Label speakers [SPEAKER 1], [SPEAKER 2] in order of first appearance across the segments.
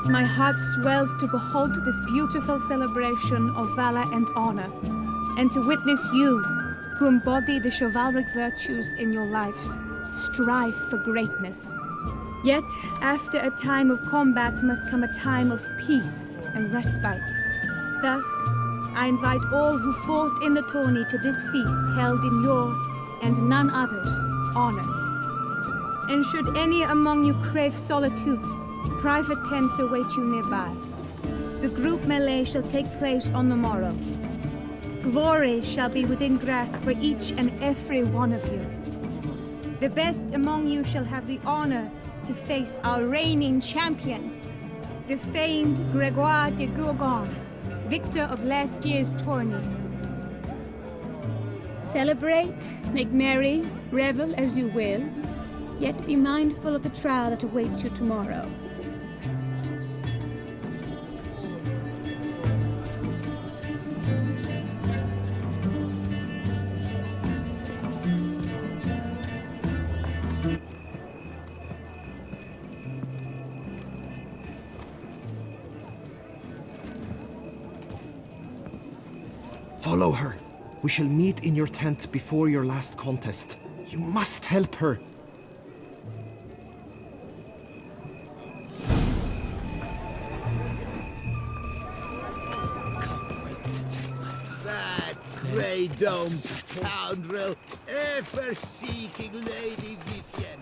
[SPEAKER 1] My heart swells to behold this beautiful celebration of valor and honor, and to witness you, who embody the chivalric virtues in your lives, strive for greatness. Yet, after a time of combat must come a time of peace and respite. Thus, I invite all who fought in the tourney to this feast held in your, and none other's, honor. And should any among you crave solitude, private tents await you nearby. The group melee shall take place on the morrow. Glory shall be within grasp for each and every one of you. The best among you shall have the honor to face our reigning champion, the famed Gregoire de Gourgon, victor of last year's tourney. Celebrate, make merry, revel as you will, yet be mindful of the trial that awaits you tomorrow.
[SPEAKER 2] Follow her. We shall meet in your tent before your last contest. You must help her.
[SPEAKER 3] That grey-domed scoundrel, ever-seeking Lady Vivienne.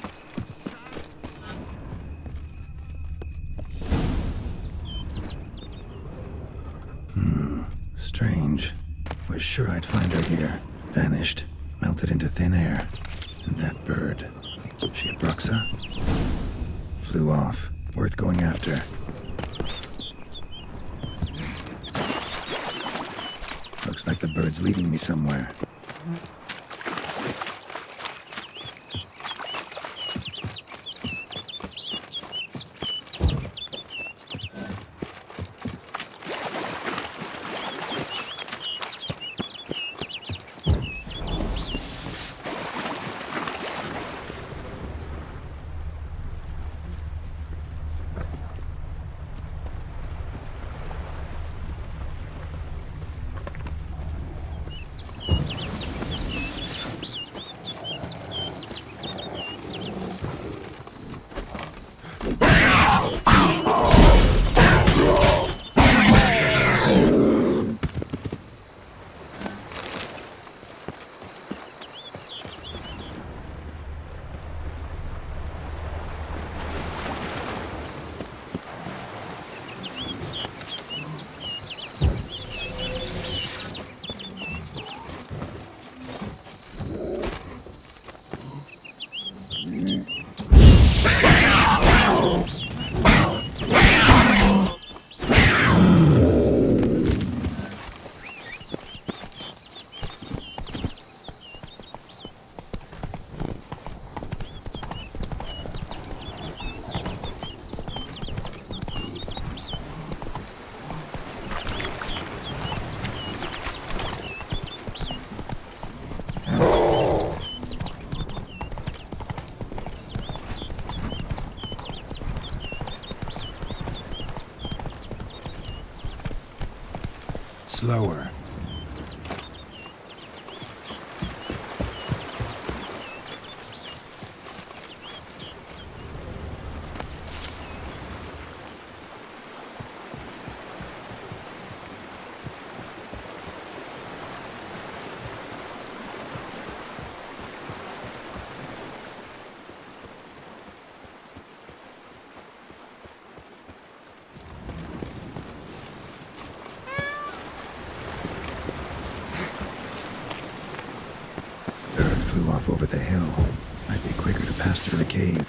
[SPEAKER 4] Strange. Was sure I'd find her here. Vanished. Melted into thin air. And that bird. She a Bruxa? Flew off. Worth going after. Looks like the bird's leading me somewhere. Slower. Flew off over the hill. Might be quicker to pass through the cave.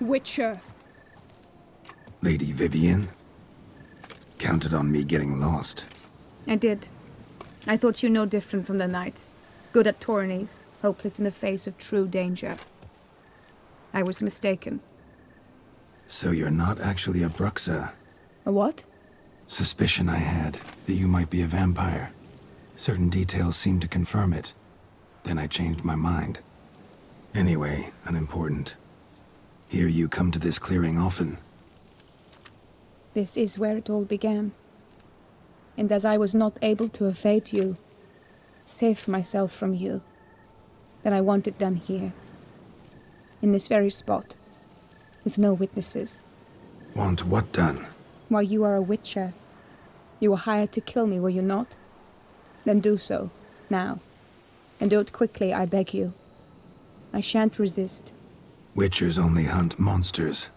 [SPEAKER 1] Witcher.
[SPEAKER 4] Lady Vivian? Counted on me getting lost.
[SPEAKER 1] I did. I thought you no different from the knights. Good at tourneys, hopeless in the face of true danger. I was mistaken.
[SPEAKER 4] So you're not actually a Bruxa.
[SPEAKER 1] A what?
[SPEAKER 4] Suspicion I had that you might be a vampire. Certain details seemed to confirm it. Then I changed my mind. Anyway, unimportant. Hear you come to this clearing often.
[SPEAKER 1] This is where it all began. And as I was not able to evade you, save myself from you, then I want it done here. In this very spot. With no witnesses.
[SPEAKER 4] Want what done?
[SPEAKER 1] While you are a witcher, you were hired to kill me, were you not? Then do so, now. And do it quickly, I beg you. I shan't resist.
[SPEAKER 4] Witchers only hunt monsters.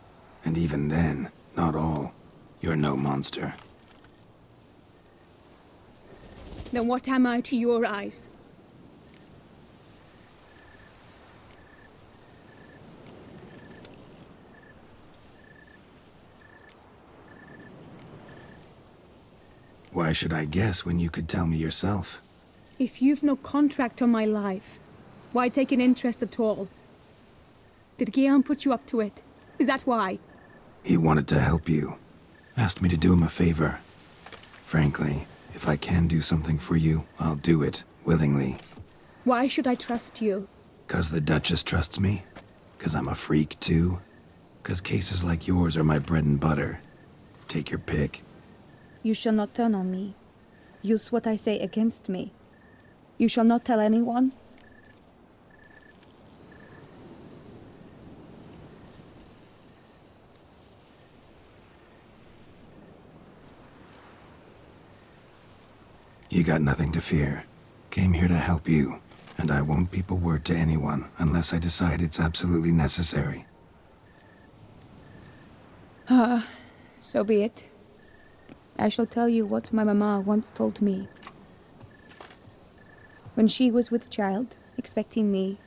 [SPEAKER 4] And even then, not all. You're no monster.
[SPEAKER 1] Then what am I to your eyes?
[SPEAKER 4] Why should I guess when you could tell me yourself?
[SPEAKER 1] If you've no contract on my life, why take an interest at all? Did Guillaume put you up to it? Is that why?
[SPEAKER 4] He wanted to help you. Asked me to do him a favor. Frankly, if I can do something for you, I'll do it, willingly.
[SPEAKER 1] Why should I trust you?
[SPEAKER 4] 'Cause the Duchess trusts me? 'Cause I'm a freak, too? 'Cause cases like yours are my bread and butter? Take your pick.
[SPEAKER 1] You shall not turn on me. Use what I say against me. You shall not tell anyone?
[SPEAKER 4] You got nothing to fear. Came here to help you, and I won't peep a word to anyone unless I decide it's absolutely necessary.
[SPEAKER 1] So be it. I shall tell you what my mamma once told me. When she was with child, expecting me,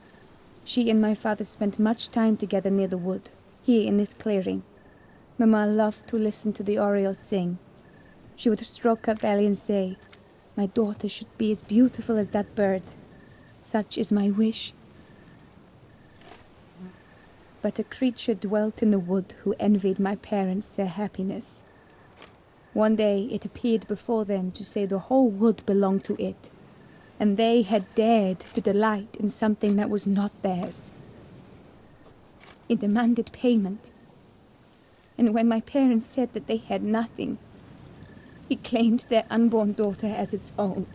[SPEAKER 1] she and my father spent much time together near the wood, here in this clearing. Mamma loved to listen to the orioles sing. She would stroke her belly and say, "My daughter should be as beautiful as that bird. Such is my wish." But a creature dwelt in the wood who envied my parents their happiness. One day it appeared before them to say the whole wood belonged to it, and they had dared to delight in something that was not theirs. It demanded payment, and when my parents said that they had nothing, it claimed their unborn daughter as its own.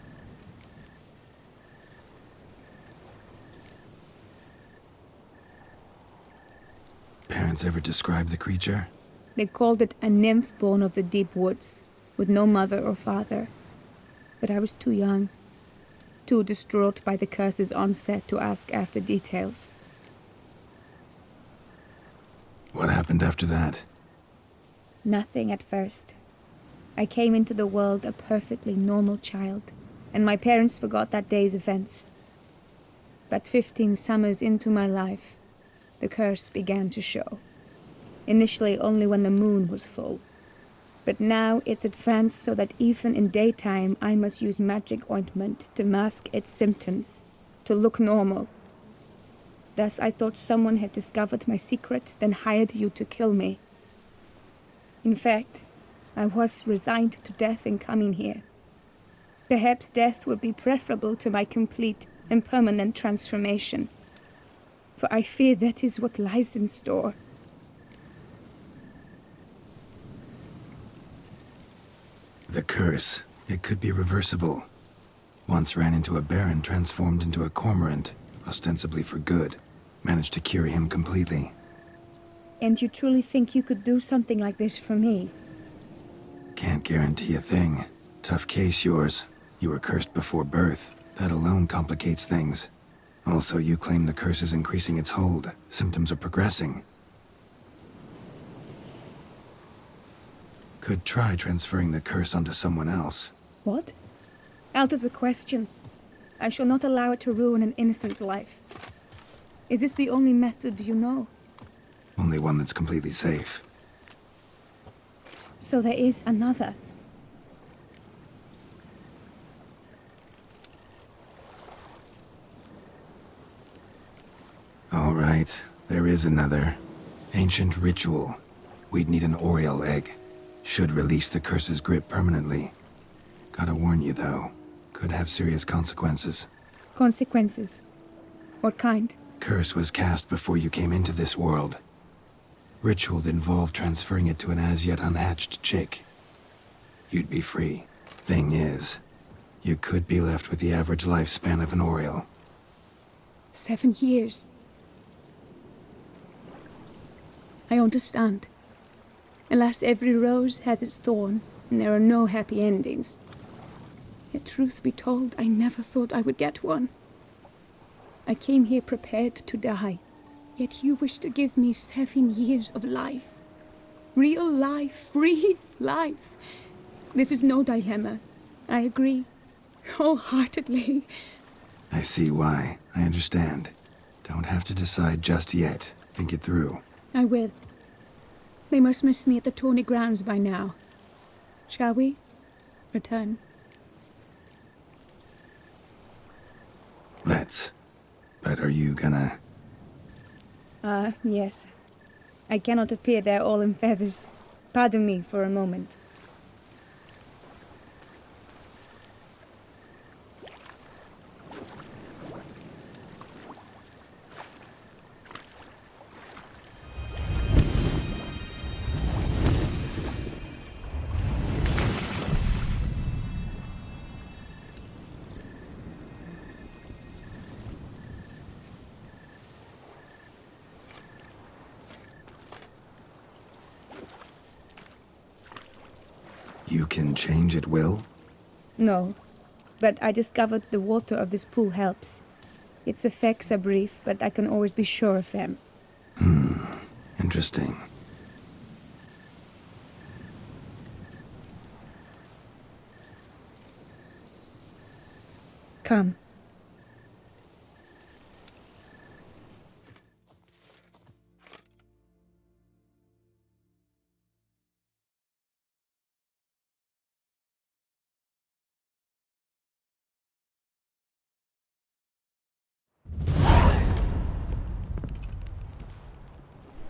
[SPEAKER 4] Parents ever describe the creature?
[SPEAKER 1] They called it a nymph born of the deep woods, with no mother or father. But I was too young, too distraught by the curse's onset to ask after details.
[SPEAKER 4] What happened after that?
[SPEAKER 1] Nothing at first. I came into the world a perfectly normal child, and my parents forgot that day's events. But 15 summers into my life, the curse began to show. Initially only when the moon was full. But now it's advanced so that even in daytime I must use magic ointment to mask its symptoms, to look normal. Thus I thought someone had discovered my secret, then hired you to kill me. In fact, I was resigned to death in coming here. Perhaps death would be preferable to my complete and permanent transformation. For I fear that is what lies in store.
[SPEAKER 4] The curse. It could be reversible. Once ran into a baron transformed into a cormorant, ostensibly for good. Managed to cure him completely.
[SPEAKER 1] And you truly think you could do something like this for me?
[SPEAKER 4] Can't guarantee a thing. Tough case, yours. You were cursed before birth. That alone complicates things. Also, you claim the curse is increasing its hold. Symptoms are progressing. Could try transferring the curse onto someone else.
[SPEAKER 1] What? Out of the question. I shall not allow it to ruin an innocent life. Is this the only method you know?
[SPEAKER 4] Only one that's completely safe.
[SPEAKER 1] So there is another.
[SPEAKER 4] All right, there is another. Ancient ritual. We'd need an Oriole egg. Should release the curse's grip permanently. Gotta warn you, though. Could have serious consequences.
[SPEAKER 1] Consequences? What kind?
[SPEAKER 4] Curse was cast before you came into this world. Ritual involved transferring it to an as-yet unhatched chick. You'd be free. Thing is, you could be left with the average lifespan of an Oriole.
[SPEAKER 1] 7 years. I understand. Alas, every rose has its thorn, and there are no happy endings. Yet truth be told, I never thought I would get one. I came here prepared to die, yet you wish to give me 7 years of life. Real life, free life. This is no dilemma. I agree, wholeheartedly.
[SPEAKER 4] I see why. I understand. Don't have to decide just yet. Think it through.
[SPEAKER 1] I will. They must miss me at the Tawny grounds by now. Shall we return?
[SPEAKER 4] Let's. But are you gonna...
[SPEAKER 1] Yes. I cannot appear there all in feathers. Pardon me for a moment.
[SPEAKER 4] You can change at will?
[SPEAKER 1] No, but I discovered the water of this pool helps. Its effects are brief, but I can always be sure of them.
[SPEAKER 4] Interesting.
[SPEAKER 1] Come.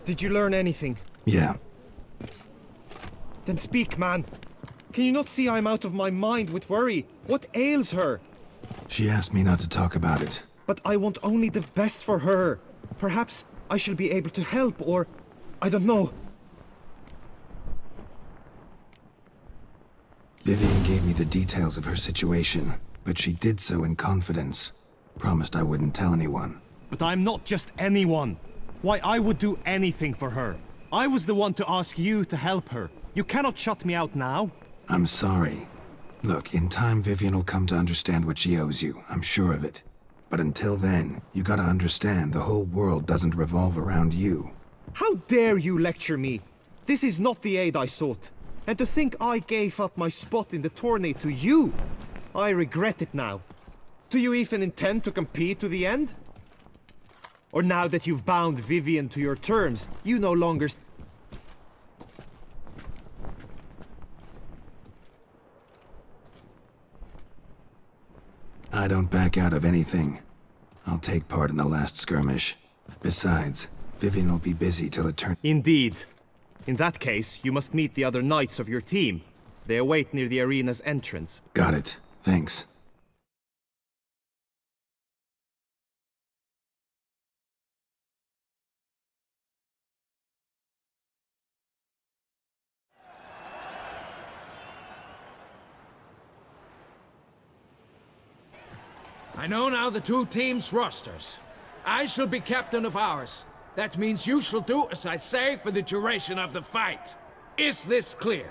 [SPEAKER 2] Did you learn anything?
[SPEAKER 4] Yeah.
[SPEAKER 2] Then speak, man. Can you not see I'm out of my mind with worry? What ails her?
[SPEAKER 4] She asked me not to talk about it.
[SPEAKER 2] But I want only the best for her. Perhaps I shall be able to help, or... I don't know.
[SPEAKER 4] Vivian gave me the details of her situation, but she did so in confidence. Promised I wouldn't tell anyone.
[SPEAKER 2] But I'm not just anyone. Why, I would do anything for her. I was the one to ask you to help her. You cannot shut me out now.
[SPEAKER 4] I'm sorry. Look, in time Vivian will come to understand what she owes you. I'm sure of it. But until then, you gotta understand the whole world doesn't revolve around you.
[SPEAKER 2] How dare you lecture me? This is not the aid I sought. And to think I gave up my spot in the tourney to you. I regret it now. Do you even intend to compete to the end? Or now that you've bound Vivian to your terms, you no longer...
[SPEAKER 4] I don't back out of anything. I'll take part in the last skirmish. Besides, Vivian will be busy till it turns...
[SPEAKER 2] Indeed. In that case, you must meet the other knights of your team. They await near the arena's entrance.
[SPEAKER 4] Got it. Thanks.
[SPEAKER 5] I know now the two teams' rosters. I shall be captain of ours. That means you shall do as I say for the duration of the fight. Is this clear?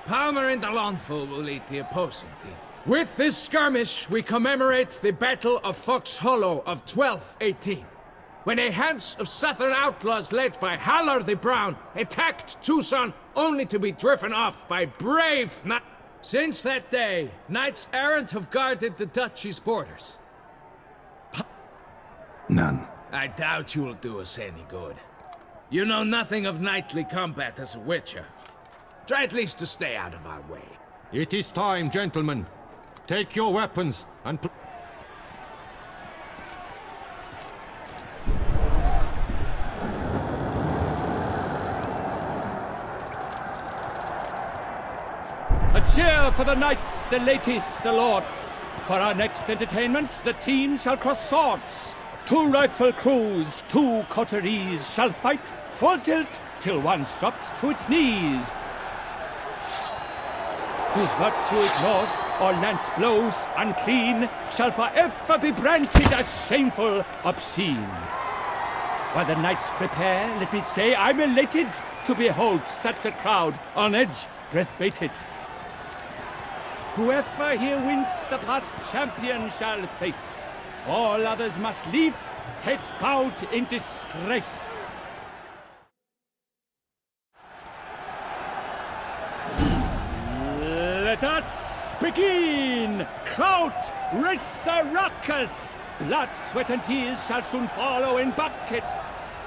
[SPEAKER 5] Palmer and Alonfo will lead the opposing team. With this skirmish, we commemorate the Battle of Fox Hollow of 1218, when a Hans of Southern outlaws led by Halar the Brown attacked Tucson only to be driven off by brave knights. Since that day, knights errant have guarded the duchy's borders.
[SPEAKER 4] None.
[SPEAKER 5] I doubt you'll do us any good. You know nothing of knightly combat as a witcher. Try at least to stay out of our way.
[SPEAKER 2] It is time, gentlemen. Take your weapons and...
[SPEAKER 6] A cheer for the knights, the ladies, the lords. For our next entertainment, the team shall cross swords. 2 rifle crews, 2 coteries shall fight full tilt till one drops to its knees. Whose virtue ignores or lance blows unclean shall forever be branded as shameful, obscene. While the knights prepare, let me say I'm elated to behold such a crowd on edge, breath-baited. Whoever here wins the past champion shall face. All others must leave, heads bowed in disgrace. Let us begin! Crowd, raise a ruckus! Blood, sweat, and tears shall soon follow in buckets.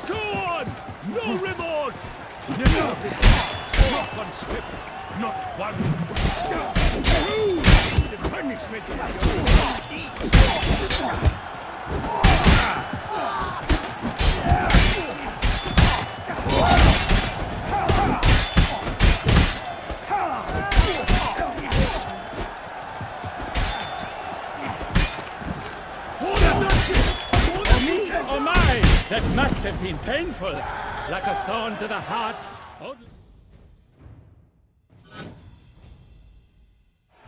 [SPEAKER 6] Go on! No remorse! Not one step, not one. The punishment Oh my! That must have been painful, like a thorn to the heart.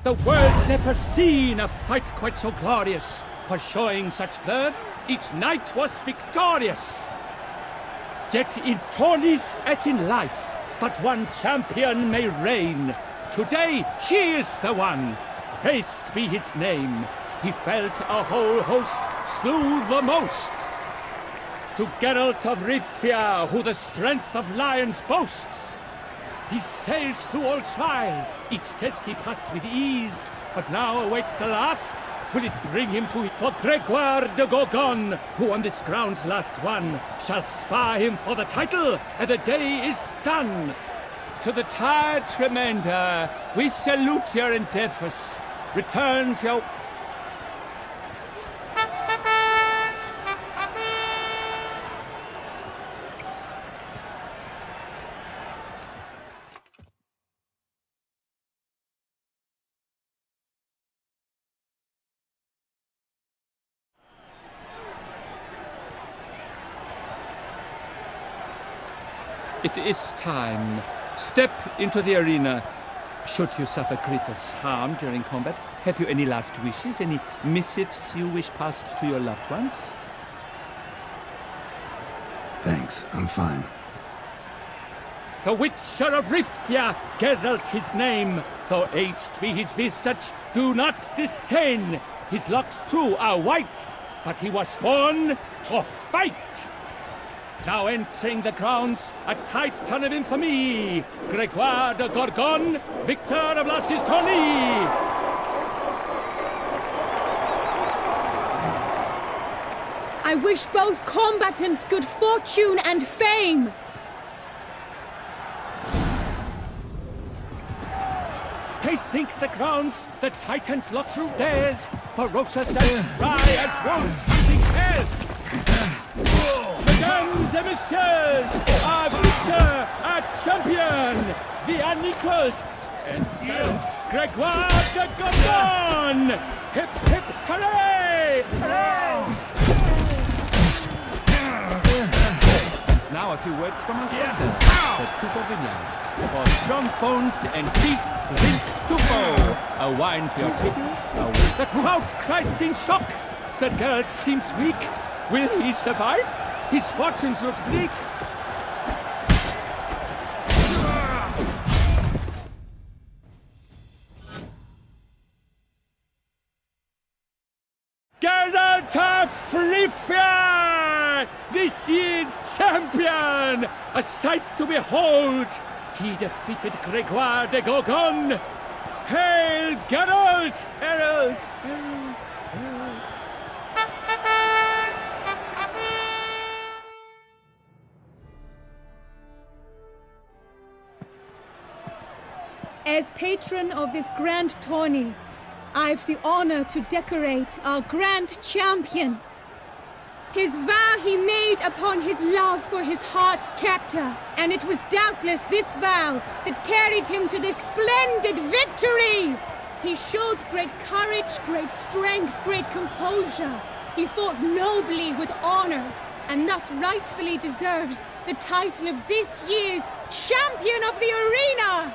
[SPEAKER 6] The world's never seen a fight quite so glorious. For showing such verve, each knight was victorious. Yet in tourneys as in life, but one champion may reign. Today he is the one, praised be his name. He felt a whole host, slew the most. To Geralt of Rivia, who the strength of lions boasts, he sailed through all trials, each test he passed with ease. But now awaits the last. Will it bring him to it? For Gregoire de Gorgon, who on this ground's last won, shall spar him for the title, and the day is done. To the tired remainder, we salute your endeavors. Return to your... It is time. Step into the arena. Should you suffer grievous harm during combat, have you any last wishes? Any missives you wish passed to your loved ones?
[SPEAKER 4] Thanks, I'm fine.
[SPEAKER 6] The Witcher of Rivia, Geralt his name. Though aged be his visage, do not disdain. His locks true are white, but he was born to fight. Now entering the grounds, a titan of infamy, Gregoire de Gorgon, victor of Las's tourney.
[SPEAKER 1] I wish both combatants good fortune and fame!
[SPEAKER 6] Pacing the grounds, the titans lock stairs, ferocious and spry as wolves hunting hares. Mesdames et messieurs, our victor, our champion, the unequaled, and Gregoire de Gorgon! Hip, hip, hooray! Hooray! And now a few words from our sponsor, the Tuco Vineyard. For strong bones and feet, drink Tuco. A wine for your table. The crowd cries in shock. Sir Geralt seems weak. Will he survive? His fortunes look bleak. Geralt of Rivia! This is champion! A sight to behold! He defeated Gregoire de Gorgon! Hail Geralt! Herald! Herald! Herald!
[SPEAKER 1] As patron of this grand tourney, I've the honor to decorate our grand champion. His vow he made upon his love for his heart's captor, and it was doubtless this vow that carried him to this splendid victory. He showed great courage, great strength, great composure. He fought nobly with honor, and thus rightfully deserves the title of this year's Champion of the Arena!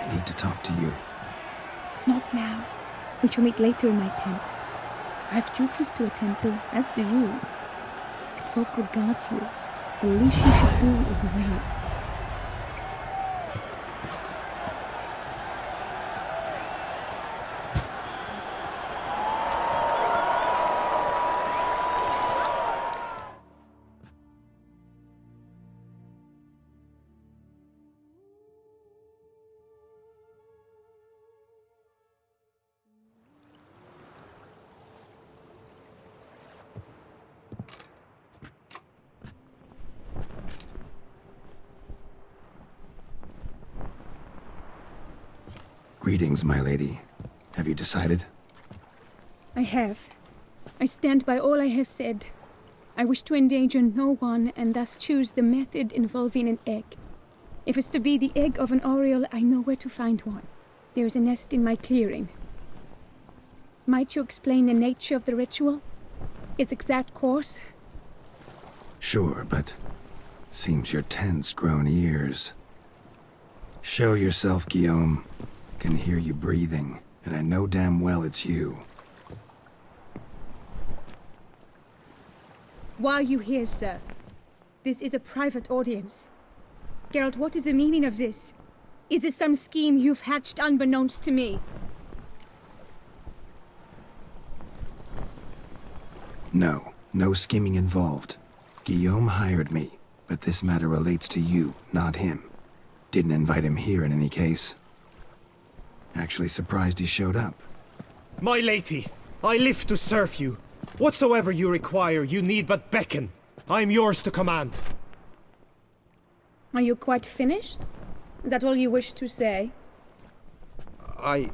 [SPEAKER 4] I need to talk to you.
[SPEAKER 1] Not now. We shall meet later in my tent. I have duties to attend to, as do you. Folk regard you. The least you should do is wave.
[SPEAKER 4] Greetings, my lady. Have you decided?
[SPEAKER 1] I have. I stand by all I have said. I wish to endanger no one, and thus choose the method involving an egg. If it's to be the egg of an oriole, I know where to find one. There is a nest in my clearing. Might you explain the nature of the ritual? Its exact course?
[SPEAKER 4] Sure, but seems your tent's grown ears. Show yourself, Guillaume. Can hear you breathing, and I know damn well it's you.
[SPEAKER 1] Why are you here, sir? This is a private audience. Geralt, what is the meaning of this? Is this some scheme you've hatched unbeknownst to me?
[SPEAKER 4] No, no scheming involved. Guillaume hired me, but this matter relates to you, not him. Didn't invite him here in any case. Actually surprised he showed up.
[SPEAKER 2] My lady, I live to serve you. Whatsoever you require, you need but beckon. I am yours to command.
[SPEAKER 1] Are you quite finished? Is that all you wish to say?
[SPEAKER 2] I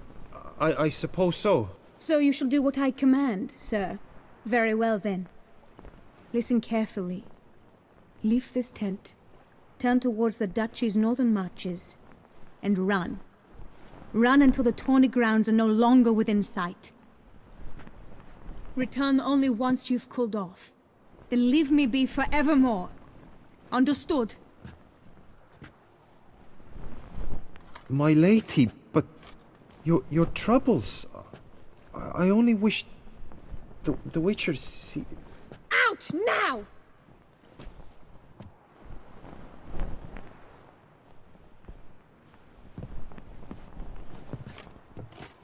[SPEAKER 2] suppose so.
[SPEAKER 1] So you shall do what I command, sir. Very well then. Listen carefully. Leave this tent, turn towards the duchy's northern marches, and run. Run until the tourney grounds are no longer within sight. Return only once you've cooled off. Then leave me be forevermore. Understood?
[SPEAKER 2] My lady, but your troubles. I only wish the Witcher see.
[SPEAKER 1] Out now!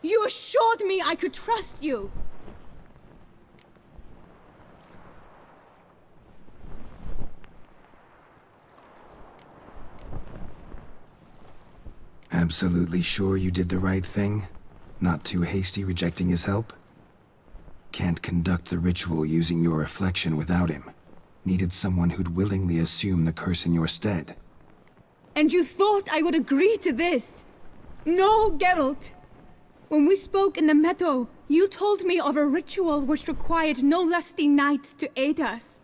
[SPEAKER 1] You assured me I could trust you!
[SPEAKER 4] Absolutely sure you did the right thing? Not too hasty rejecting his help? Can't conduct the ritual using your reflection without him. Needed someone who'd willingly assume the curse in your stead.
[SPEAKER 1] And you thought I would agree to this? No, Geralt! When we spoke in the meadow, you told me of a ritual which required no lusty knights to aid us.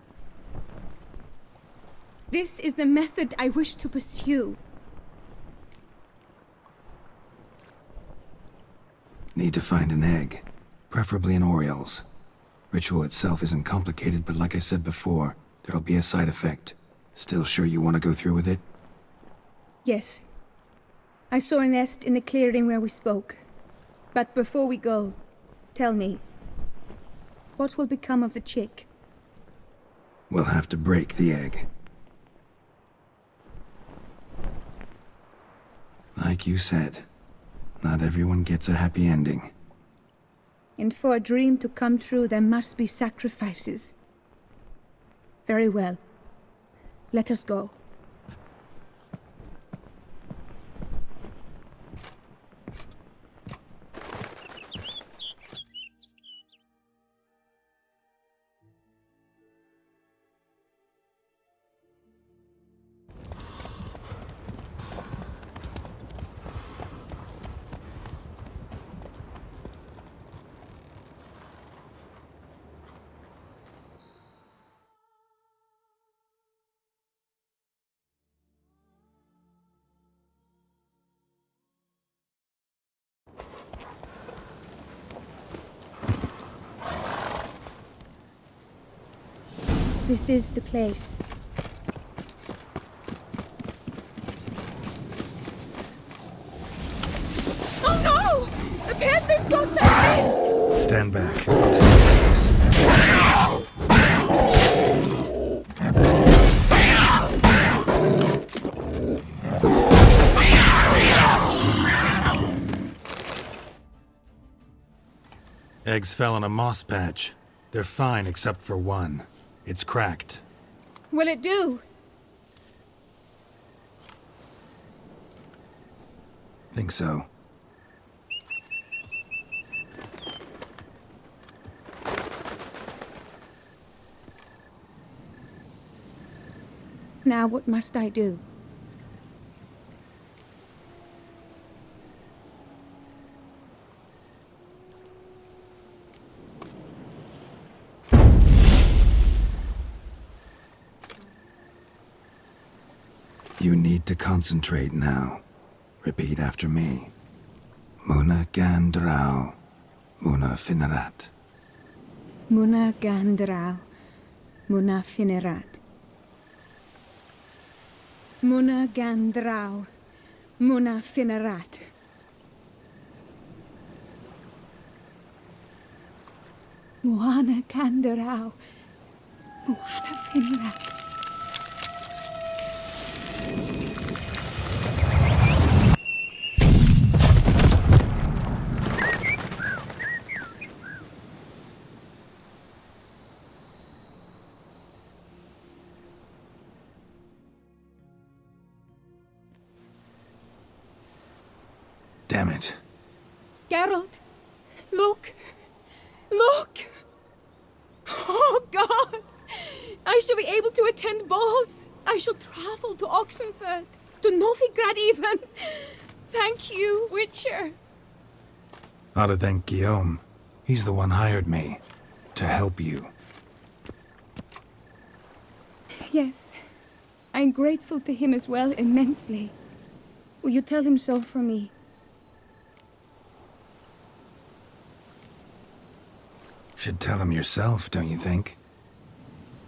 [SPEAKER 1] This is the method I wish to pursue.
[SPEAKER 4] Need to find an egg, preferably an oriole's. Ritual itself isn't complicated, but like I said before, there'll be a side effect. Still sure you want to go through with it?
[SPEAKER 1] Yes. I saw a nest in the clearing where we spoke. But before we go, tell me, what will become of the chick?
[SPEAKER 4] We'll have to break the egg. Like you said, not everyone gets a happy ending.
[SPEAKER 1] And for a dream to come true, there must be sacrifices. Very well. Let us go. This is the place. Oh no! The panther's got that beast!
[SPEAKER 4] Stand back. I'll take this. Eggs fell in a moss patch. They're fine except for one. It's cracked.
[SPEAKER 1] Will it do?
[SPEAKER 4] Think so.
[SPEAKER 1] Now what must I do?
[SPEAKER 4] You need to concentrate now. Repeat after me. Muna gandrau. Muna finerat.
[SPEAKER 1] Muna gandrau. Muna finerat. Muna gandrau. Muna finerat. Muana gandrau. Muana finerat.
[SPEAKER 4] Damn it.
[SPEAKER 1] Geralt, look! Look! Oh, gods! I shall be able to attend balls. I shall travel to Oxenfurt, to Novigrad even. Thank you, Witcher.
[SPEAKER 4] Ought to thank Guillaume. He's the one hired me. To help you.
[SPEAKER 1] Yes, I'm grateful to him as well, immensely. Will you tell him so for me?
[SPEAKER 4] Should tell him yourself, don't you think?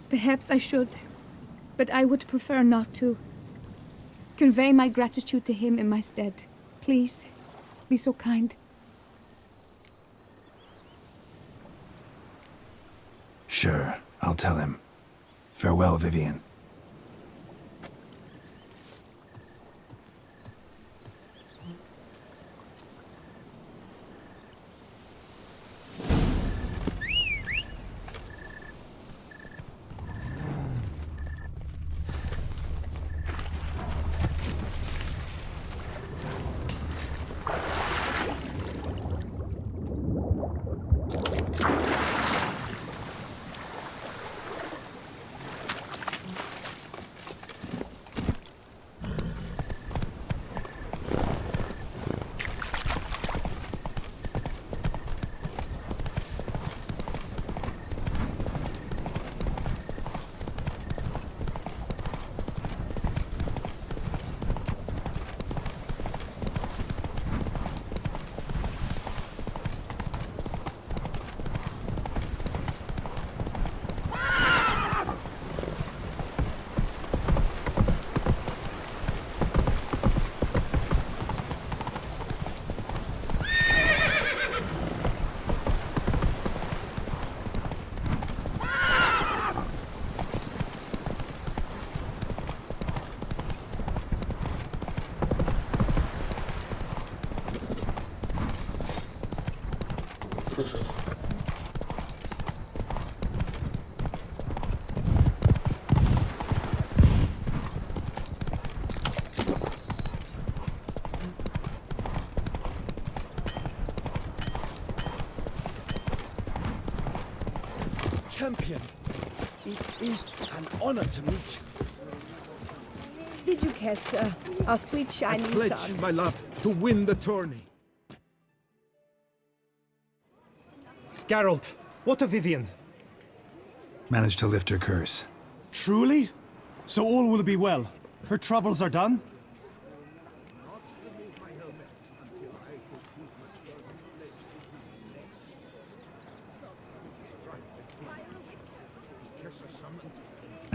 [SPEAKER 1] Perhaps I should, but I would prefer not to. Convey my gratitude to him in my stead. Please, be so kind.
[SPEAKER 4] Sure, I'll tell him. Farewell, Vivian.
[SPEAKER 7] Champion, it is an honor to meet you.
[SPEAKER 8] Did you care, sir? Our sweet
[SPEAKER 3] I
[SPEAKER 8] shining
[SPEAKER 3] pledge,
[SPEAKER 8] sun.
[SPEAKER 3] my love, to win the tourney.
[SPEAKER 2] Geralt, what of Vivian?
[SPEAKER 4] Managed to lift her curse.
[SPEAKER 9] Truly? So all will be well. Her troubles are done?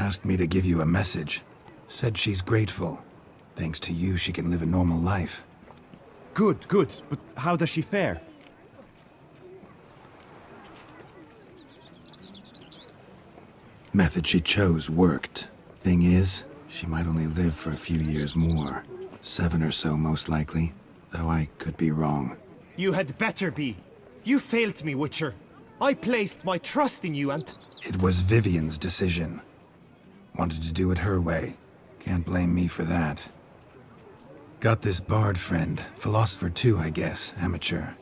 [SPEAKER 4] Asked me to give you a message. Said she's grateful. Thanks to you, she can live a normal life.
[SPEAKER 9] Good, good. But how does she fare?
[SPEAKER 4] Method she chose worked. Thing is, she might only live for a few years more. 7 or so, most likely. Though I could be wrong.
[SPEAKER 2] You had better be. You failed me, Witcher. I placed my trust in you and...
[SPEAKER 4] It was Vivian's decision. Wanted to do it her way. Can't blame me for that. Got this bard friend, philosopher too, I guess, amateur.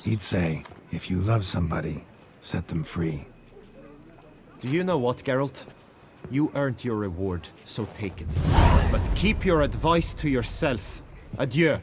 [SPEAKER 4] He'd say, if you love somebody, set them free.
[SPEAKER 2] Do you know what, Geralt? You earned your reward, so take it. But keep your advice to yourself. Adieu.